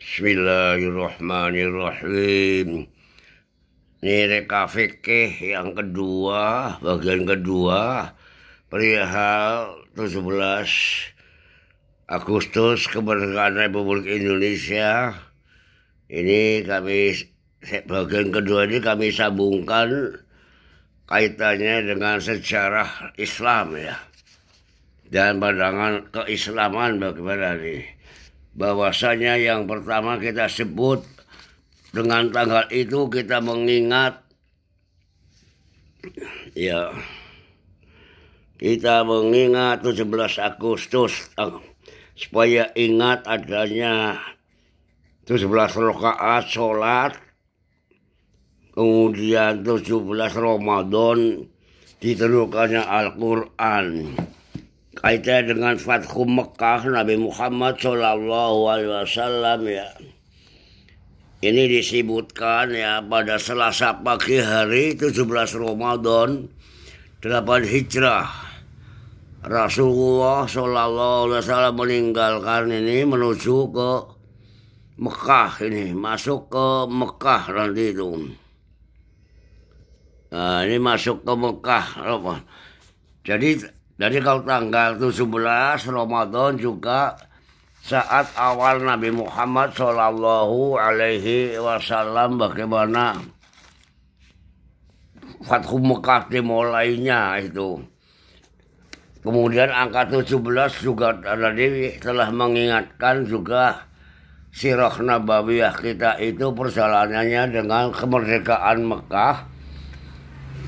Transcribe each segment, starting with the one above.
Bismillahirrahmanirrahim. Ini reka fikih yang kedua, bagian kedua, perihal 17 Agustus kemerdekaan Republik Indonesia. Ini bagian kedua ini kami sambungkan kaitannya dengan sejarah Islam ya, dan pandangan keislaman bagaimana nih. Bahwasanya yang pertama kita sebut dengan tanggal itu kita mengingat ya, kita mengingat 17 Agustus supaya ingat adanya 17 rakaat sholat, kemudian 17 Ramadan ditentukannya Al-Quran. Kaitannya dengan Fathu Mekah Nabi Muhammad SAW ya. Ini disebutkan ya pada Selasa pagi hari 17 Ramadan 8 Hijrah. Rasulullah SAW meninggalkan ini menuju ke Mekah, ini masuk ke Mekah nanti itu. Nah, ini masuk ke Mekah. Jadi kalau tanggal 17 Ramadan juga saat awal Nabi Muhammad SAW bagaimana Fathu Mekah dimulainya itu. Kemudian angka 17 juga tadi telah mengingatkan juga sirah nabawiyah kita itu perjalanannya dengan kemerdekaan Mekah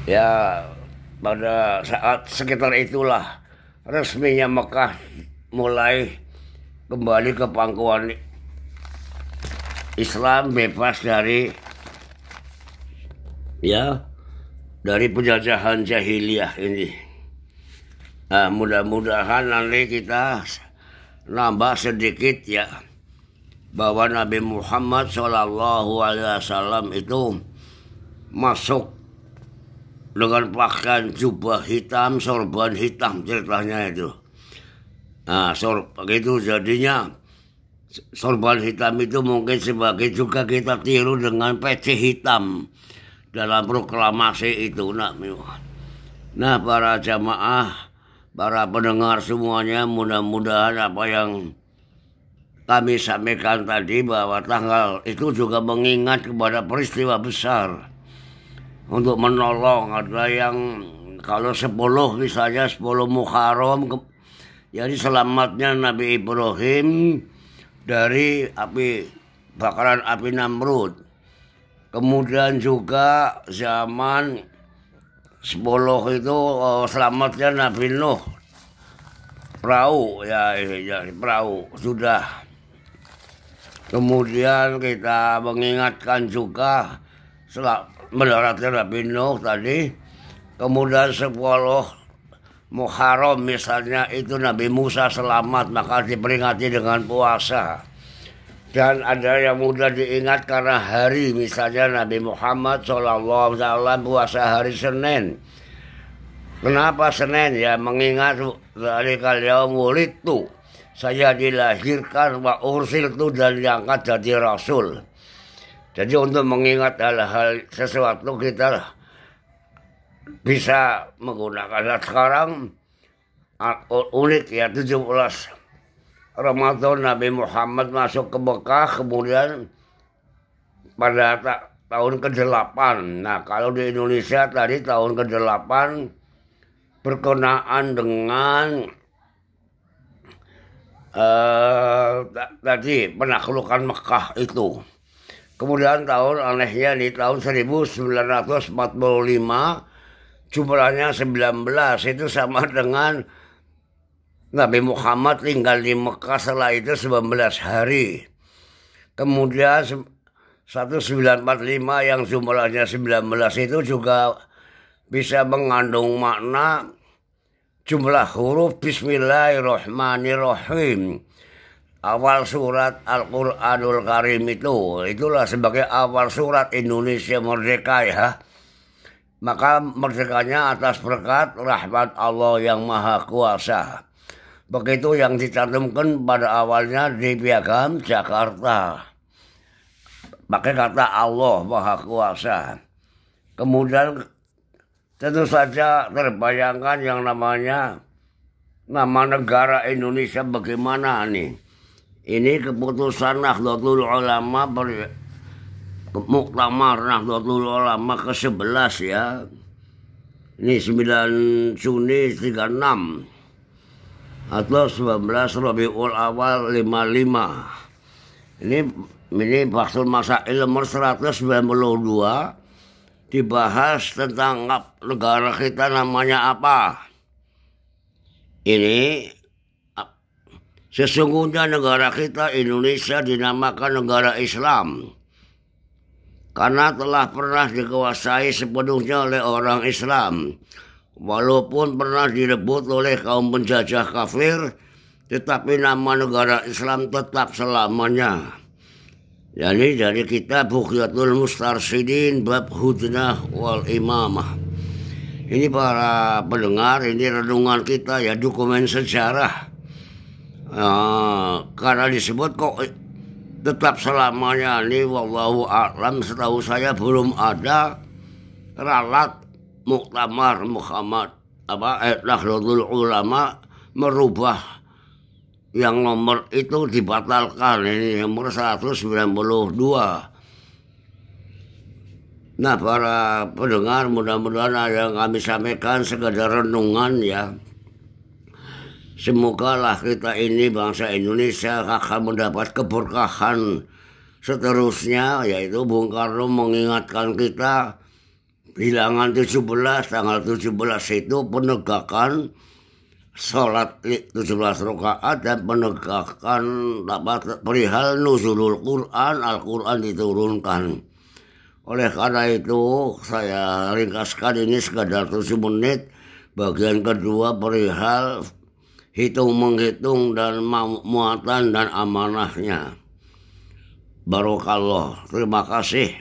ya. Pada saat sekitar itulah resminya Mekah mulai kembali ke pangkuan Islam, bebas dari penjajahan jahiliyah ini. Nah, mudah-mudahan nanti kita nambah sedikit ya, bahwa Nabi Muhammad SAW itu masuk dengan pakaian jubah hitam, sorban hitam ceritanya itu. Nah, begitu jadinya sorban hitam itu mungkin sebagai juga kita tiru dengan peci hitam dalam proklamasi itu. Nah, para jamaah, para pendengar semuanya, mudah-mudahan apa yang kami sampaikan tadi bahwa tanggal itu juga mengingat kepada peristiwa besar untuk menolong. Ada yang kalau 10 misalnya 10 Muharram, jadi selamatnya Nabi Ibrahim dari bakaran api Namrud. Kemudian juga zaman 10 itu selamatnya Nabi Nuh, perahu ya, perahu sudah. Kemudian kita mengingatkan juga mendaratnya Nabi Nuh tadi. Kemudian 10 Muharram misalnya itu Nabi Musa selamat, maka diperingati dengan puasa. Dan ada yang mudah diingat karena hari, misalnya Nabi Muhammad SAW puasa hari Senin. Kenapa Senin? Ya mengingat dari kalian wulidtu, saya dilahirkan, wa ursiltu, dan diangkat jadi Rasul. Jadi untuk mengingat hal-hal sesuatu kita bisa menggunakan. Sekarang unik ya, 17 Ramadan Nabi Muhammad masuk ke Mekah, kemudian pada tahun ke-8. Nah, kalau di Indonesia tadi tahun ke-8 berkenaan dengan tadi penaklukan Mekah itu. Kemudian tahun anehnya di tahun 1945 jumlahnya 19, itu sama dengan Nabi Muhammad tinggal di Mekah setelah itu 19 hari. Kemudian 1945 yang jumlahnya 19 itu juga bisa mengandung makna jumlah huruf Bismillahirrahmanirrahim. Awal surat Al-Quranul Karim itulah sebagai awal surat Indonesia merdeka ya. Maka merdekanya atas berkat rahmat Allah yang Maha Kuasa. Begitu yang dicantumkan pada awalnya di Piagam Jakarta. pakai kata Allah Maha Kuasa. Kemudian tentu saja terbayangkan yang namanya nama negara Indonesia bagaimana nih. Ini keputusan Nahdlatul Ulama, Muktamar Nahdlatul Ulama ke-11 ya. Ini 9 Juni 36 atau 19 Rabiul Awal 55. Ini Fathul Masail nomor 192 dibahas tentang negara kita namanya apa. Ini sesungguhnya negara kita Indonesia dinamakan negara Islam karena telah pernah dikuasai sepenuhnya oleh orang Islam. Walaupun pernah direbut oleh kaum penjajah kafir, tetapi nama negara Islam tetap selamanya. Jadi dari kitab Bughyatul Mustarsyidin bab Hudnah wal Imamah. Ini para pendengar, ini renungan kita ya, dokumen sejarah. Karena disebut kok tetap selamanya, ini wallahu a'lam, setahu saya belum ada ralat Muktamar Muhammad Nahdlatul Ulama merubah yang nomor itu dibatalkan. Ini nomor 192. Nah para pendengar, mudah-mudahan ada yang kami sampaikan sekedar renungan ya. Semoga kita ini bangsa Indonesia akan mendapat keberkahan seterusnya, yaitu Bung Karno mengingatkan kita bilangan 17, tanggal 17 itu penegakan sholat 17 rakaat dan penegakan perihal nuzulul Quran, Al-Quran diturunkan. Oleh karena itu saya ringkaskan ini sekadar 7 menit. Bagian kedua perihal hitung-menghitung dan muatan dan amanahnya. Barokallah. Terima kasih.